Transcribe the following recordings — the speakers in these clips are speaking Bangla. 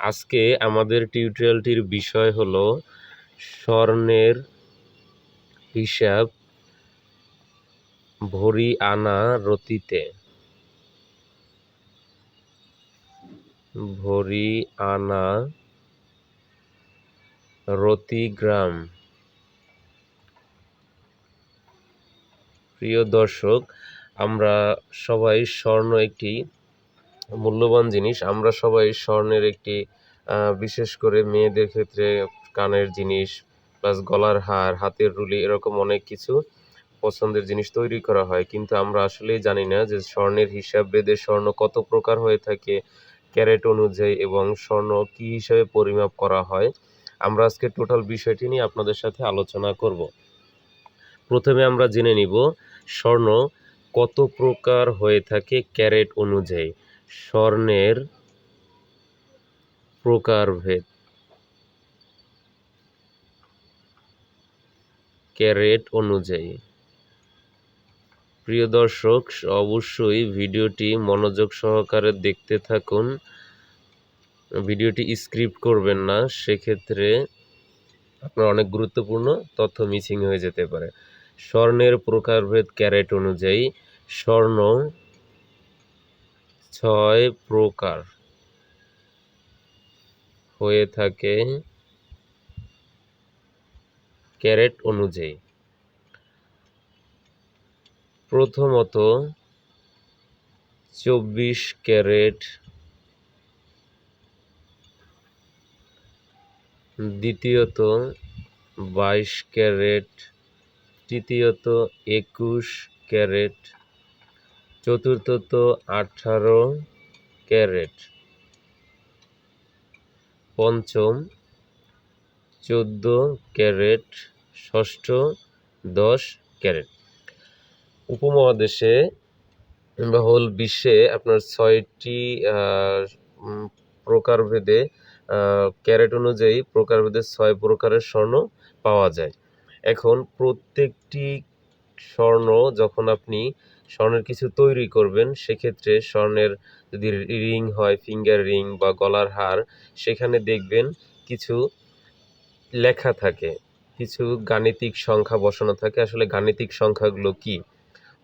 আজকে আমাদের টিউটোরিয়ালটির বিষয় হলো স্বর্ণের হিসাব ভরি আনা রতিতে। ভরি আনা রতি গ্রাম। প্রিয় দর্শক, আমরা সবাই স্বর্ণ একটি মূল্যবান জিনিস। আমরা সবাই স্বর্ণের একটি বিশেষ করে মেয়েদের ক্ষেত্রে কানের জিনিস প্লাস গলার হার, হাতের রুলি, এরকম অনেক কিছু পছন্দের জিনিস তৈরি করা হয়, কিন্তু আমরা আসলেই জানি না যে স্বর্ণের হিসাব ভেদে স্বর্ণ কত প্রকার হয়ে থাকে, ক্যারেট অনুযায়ী, এবং স্বর্ণ কী হিসাবে পরিমাপ করা হয়। আমরা আজকে টোটাল বিষয়টি নিয়ে আপনাদের সাথে আলোচনা করব। প্রথমে আমরা জেনে নিব স্বর্ণ কত প্রকার হয়ে থাকে ক্যারেট অনুযায়ী। স্বর্ণের প্রকারভেদ ক্যারেট অনুযায়ী। প্রিয় দর্শক, অবশ্যই ভিডিওটি মনোযোগ সহকারে দেখতে থাকুন। ভিডিওটি স্ক্রিপ্ট করবেন না, সেক্ষেত্রে আপনার অনেক গুরুত্বপূর্ণ তথ্য মিসিং হয়ে যেতে পারে। স্বর্ণের প্রকারভেদ ক্যারেট অনুযায়ী। স্বর্ণ 6 প্রকার হয়ে থাকে ক্যারেট অনুযায়ী। প্রথমত 24 ক্যারেট, দ্বিতীয়ত 22 ক্যারেট, তৃতীয়ত 21 ক্যারেট, চতুর্থত 18 ক্যারেট, পঞ্চম 14 ক্যারেট, ষষ্ঠ 10 ক্যারেট। উপমহাদেশে বা হোল বিশ্বে আপনার 6টি প্রকারভেদে ক্যারেট অনুযায়ী প্রকারভেদে 6 প্রকারের স্বর্ণ পাওয়া যায়। এখন প্রত্যেকটি স্বর্ণ যখন আপনি স্বর্ণের কিছু তৈরি করবেন, সেক্ষেত্রে স্বর্ণের যদি রিং হয়, ফিঙ্গার রিং বা গলার হার, সেখানে দেখবেন কিছু লেখা থাকে, কিছু গাণিতিক সংখ্যা বসানো থাকে। আসলে গাণিতিক সংখ্যাগুলো কি?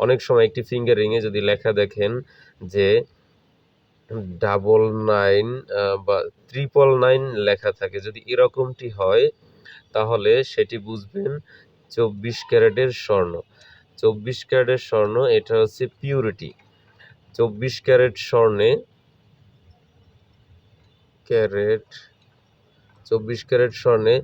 অনেক সময় একটি ফিঙ্গার রিংয়ে যদি লেখা দেখেন যে 99 বা 999 লেখা থাকে, যদি এরকমটি হয় তাহলে সেটি বুঝবেন 24 ক্যারেটের স্বর্ণ। 24 ক্যারেটের স্বর্ণ, এটা হচ্ছে পিউরিটি। 24 ক্যারেট স্বর্ণে 24 ক্যারেট স্বর্ণে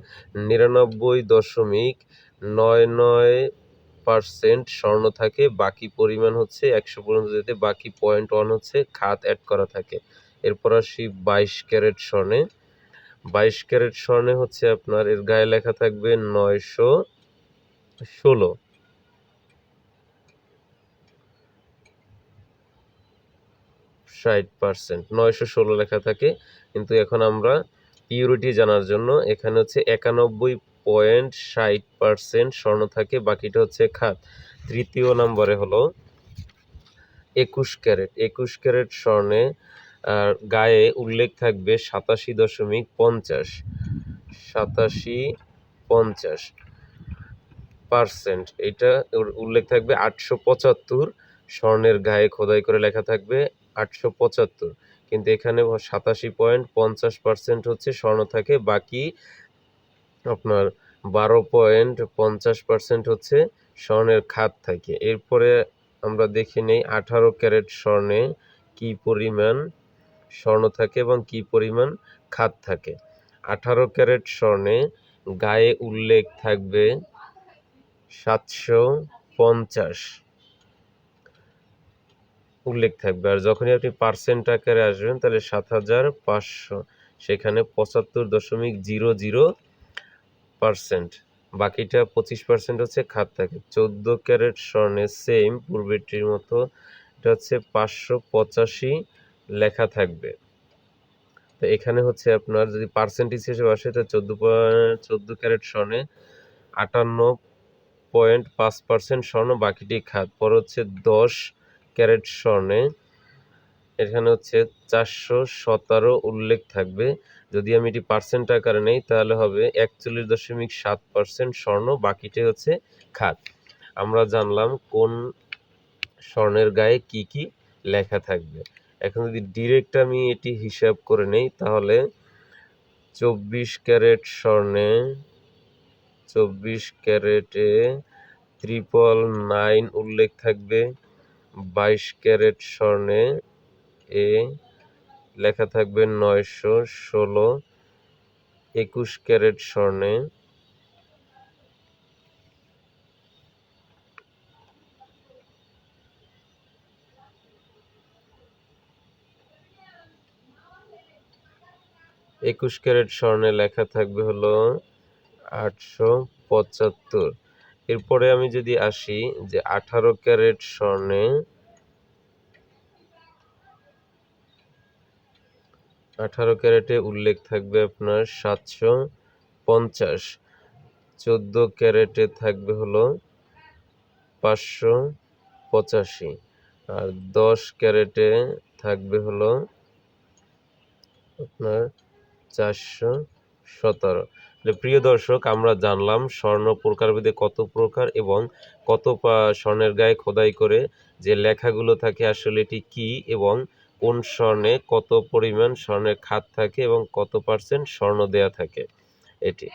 99.99% স্বর্ণ থাকে। বাকি পরিমাণ হচ্ছে 100 পর্যন্ত যেতে বাকি 0.1 হচ্ছে খাত অ্যাড করা থাকে। এরপর আসি 22 ক্যারেট স্বর্ণে। 22 ক্যারেট স্বর্ণে হচ্ছে আপনার এর গায়ে লেখা থাকবে 916, 60%, 916 লেখা থাকে। কিন্তু এখন আমরা পিউরিটি জানার জন্য এখানে হচ্ছে 91.60% স্বর্ণ থাকে, বাকিটা হচ্ছে খাত। তৃতীয় নম্বরে হলো 21 ক্যারেট। 21 ক্যারেট স্বর্ণে গায়ে উল্লেখ থাকবে 87.50, 87.50%। এটা উল্লেখ থাকবে 875। স্বর্ণের গায়ে খোদাই করে লেখা থাকবে 875, কিন্তু এখানে 87.50% হচ্ছে স্বর্ণ থাকে, বাকি আপনার 12.50% হচ্ছে স্বর্ণের খাত থাকে। এরপরে আমরা দেখে নেই 18 ক্যারেট স্বর্ণে কি পরিমাণ স্বর্ণ থাকে এবং কি পরিমাণ খাত থাকে। 18 ক্যারেট স্বর্ণে গায়ে উল্লেখ থাকবে 750 উল্লেখ থাকবে, আর যখনই আপনি পার্সেন্ট আকারে আসবেন তাহলে 7500, সেখানে 75.00%। বাকিটা 25% হচ্ছে খাত থাকে। 14 ক্যারেট স্বর্ণে সেম পূর্বেরটির মতো, এটা হচ্ছে 585 লেখা থাকবে। তো এখানে হচ্ছে আপনার যদি পার্সেন্টেজ হিসেবে আসে, এটা 14 ক্যারেট স্বর্ণে 58.5% স্বর্ণ, বাকিটি খাত। পর হচ্ছে 10 ক্যারেট স্বর্ণে, এখানে হচ্ছে 417 উল্লেখ থাকবে, যদি আমি এটি পার্সেন্ট আকারে নেই তাহলে হবে 41.7% স্বর্ণ, বাকিটাই হচ্ছে খাদ। আমরা জানলাম কোন স্বর্ণের গায়ে কি কি লেখা থাকবে। এখন যদি ডিরেক্ট আমি এটি হিসাব করে নেই তাহলে 24 ক্যারেট স্বর্ণে 24 ক্যারেটে 999 উল্লেখ থাকবে, 22 ক্যারেট স্বর্ণে এ লেখা থাকবে 916, 21 ক্যারেট স্বর্ণে 21 ক্যারেট স্বর্ণে লেখা থাকবে হলো 875। এরপরে আমি যদি আসি যে 18 ক্যারেট স্বর্ণে 18 ক্যারেটে উল্লেখ থাকবে আপনার 750, 14 ক্যারেটে থাকবে হলো 585, আর 10 ক্যারেটে থাকবে হলো আপনার 417। প্রিয় দর্শক, আমরা জানলাম স্বর্ণ প্রকারভেদে কত প্রকার এবং কত স্বর্ণের গায়ে খোদাই করে যে লেখাগুলো থাকে আসলে এটি কি, এবং কোন স্বর্ণে কত পরিমাণ স্বর্ণের খাত থাকে এবং কত পার্সেন্ট স্বর্ণ দেয়া থাকে এটি।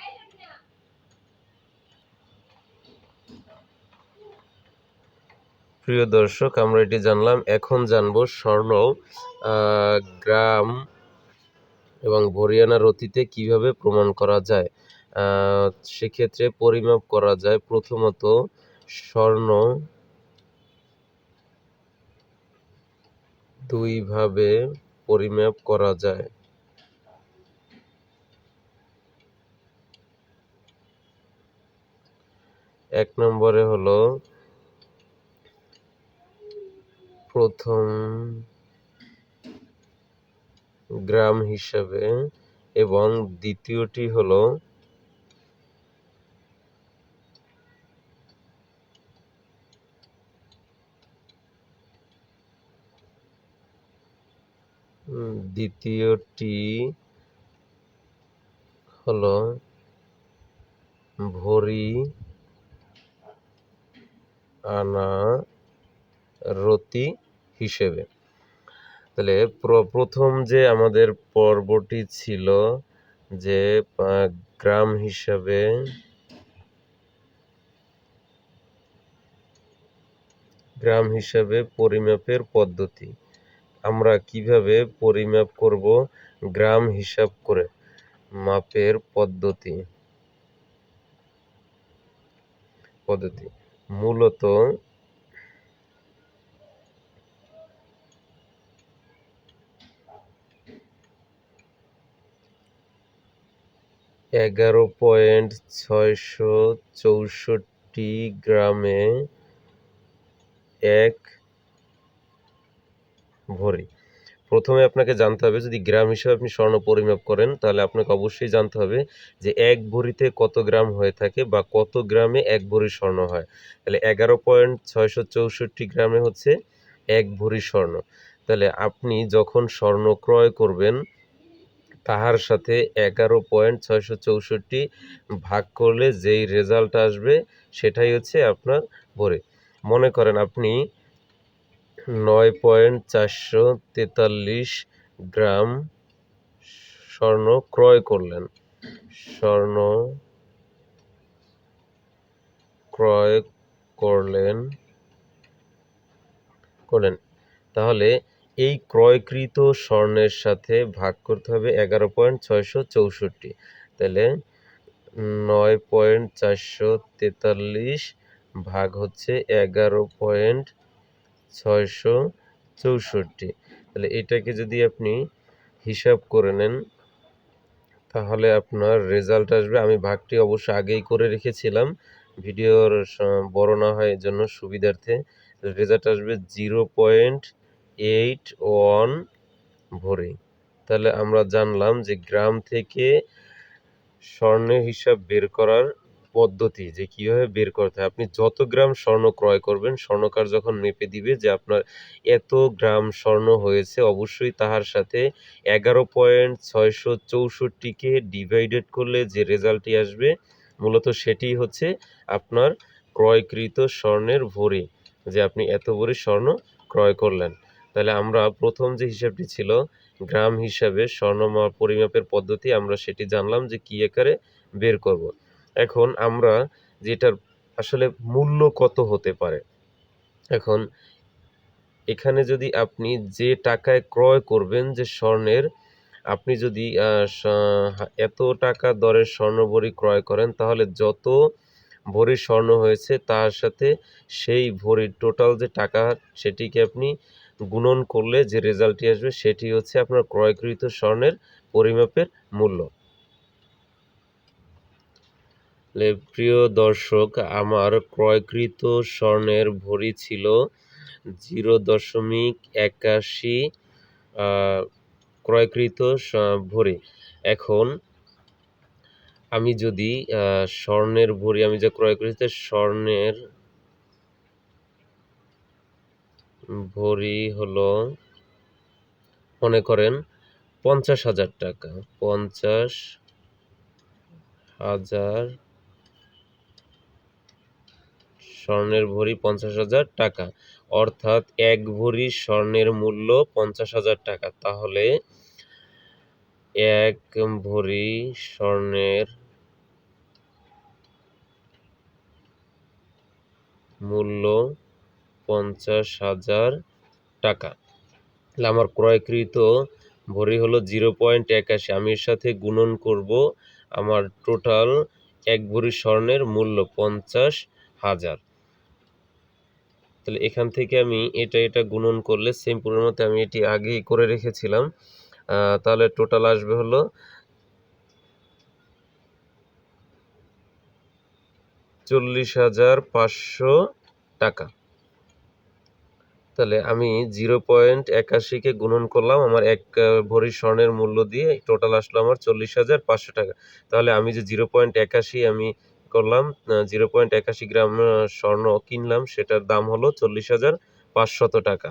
প্রিয় দর্শক, আমরা এটি জানলাম। এখন জানবো স্বর্ণ গ্রাম এবং ভরিয়ানা রতিতে কিভাবে প্রমাণ করা যায়। সেক্ষেত্রে পরিমাপ করা যায়। প্রথমত স্বর্ণ দুইভাবে পরিমাপ করা যায়। এক নম্বরে হলো প্রথম গ্রাম হিসাবে এবং দ্বিতীয়টি হলো ভরি আনা রতি হিসেবে। তাহলে প্রথম যে আমাদের পর্বটি ছিল যে গ্রাম হিসাবে পরিমাপের পদ্ধতি। আমরা কিভাবে পরিমাপ করব গ্রাম হিসাব করে, মাপের পদ্ধতি মূলত 11.664 গ্রামে 1 ভরি। প্রথমে আপনাকে জানতে হবে, যদি গ্রাম হিসেবে আপনি স্বর্ণ পরিমাপ করেন তাহলে আপনাকে অবশ্যই জানতে হবে যে 1 ভরিতে কত গ্রাম হয়ে থাকে বা কত গ্রামে 1 ভরি স্বর্ণ হয়। তাহলে 11.664 গ্রামে হচ্ছে 1 ভরি স্বর্ণ। তাহলে আপনি যখন স্বর্ণ ক্রয় করবেন তাহার সাথে 11.664 ভাগ করলে যেই রেজাল্ট আসবে সেটাই হচ্ছে আপনার ভরি। মনে করেন আপনি 9.443 গ্রাম স্বর্ণ ক্রয় করলেন। স্বর্ণ ক্রয় করলেন তাহলে এই ক্রয়কৃত স্বর্ণের সাথে ভাগ করতে হবে 11.664। তাহলে 9.443 ভাগ হচ্ছে 11.664। তাহলে এটাকে যদি আপনি হিসাব করে নেন তাহলে আপনার রেজাল্ট আসবে, আমি ভাগটি অবশ্য আগেই করে রেখেছিলাম ভিডিওর বড় না হয় এর জন্য সুবিধার্থে, রেজাল্ট আসবে 0.81 ভরি। তাহলে আমরা জানলাম যে গ্রাম থেকে স্বর্ণের হিসাব বের করার পদ্ধতি যে কিভাবে বের করতে হয়। আপনি যত গ্রাম স্বর্ণ ক্রয় করবেন, স্বর্ণকার যখন মেপে দিবে যে আপনার এত গ্রাম স্বর্ণ হয়েছে, অবশ্যই তাহার সাথে 11.664 কে ডিভাইডেড করলে যে রেজাল্টটি আসবে, মূলত সেটিই হচ্ছে আপনার ক্রয়কৃত স্বর্ণের ভরি, যে আপনি এত ভরি স্বর্ণ ক্রয় করলেন। তাহলে আমরা প্রথম যে হিসাবটি ছিল গ্রাম হিসাবে স্বর্ণ পরিমাপের পদ্ধতি, আমরা সেটি জানলাম যে কী আকারে বের করব। এখন আমরা যেটার আসলে মূল্য কত হতে পারে, এখন এখানে যদি আপনি যে টাকায় ক্রয় করবেন যে স্বর্ণের, আপনি যদি এত টাকা দরের স্বর্ণভরি ক্রয় করেন, তাহলে যত ভরি স্বর্ণ হয়েছে তার সাথে সেই ভরির টোটাল যে টাকা, সেটিকে আপনি গুণন করলে যে রেজাল্টটি আসবে সেটি হচ্ছে আপনার ক্রয়কৃত স্বর্ণের পরিমাপের মূল্য। প্রিয় দর্শক, আমার ক্রয়কৃত স্বর্ণের ভরি ছিল 0.81 ক্রয়কৃত ভরি। এখন আমি যদি স্বর্ণের ভরি আমি যা ক্রয় করেছি, স্বর্ণের ভরি হলো মনে করেন 50,000 টাকা। 50,000 স্বর্ণের ভরি 50,000 টাকা, অর্থাৎ এক ভরি স্বর্ণের মূল্য 50,000 টাকা। তাহলে এক ভরি স্বর্ণের মূল্য 50,000 টাকা। তাহলে আমার ক্রয়কৃত ভরি হলো 0.81, আমি এর সাথে গুণন করব আমার টোটাল এক ভরি স্বর্ণের মূল্য 50,000। তাহলে এখান থেকে আমি এটা গুণন করলে সেম পরিমাণে আমি এটি আগেই করে রেখেছিলাম, তাহলে টোটাল আসবে হলো 40,500 টাকা। তাহলে আমি 0.81 গুণন করলাম আমার এক ভরি স্বর্ণের মূল্য দিয়ে, টোটাল আসলো আমার 40,500 টাকা। তাহলে আমি যে 0.81 আমি করলাম, 0.81 গ্রাম স্বর্ণ কিনলাম, সেটার দাম হলো 40,500 টাকা।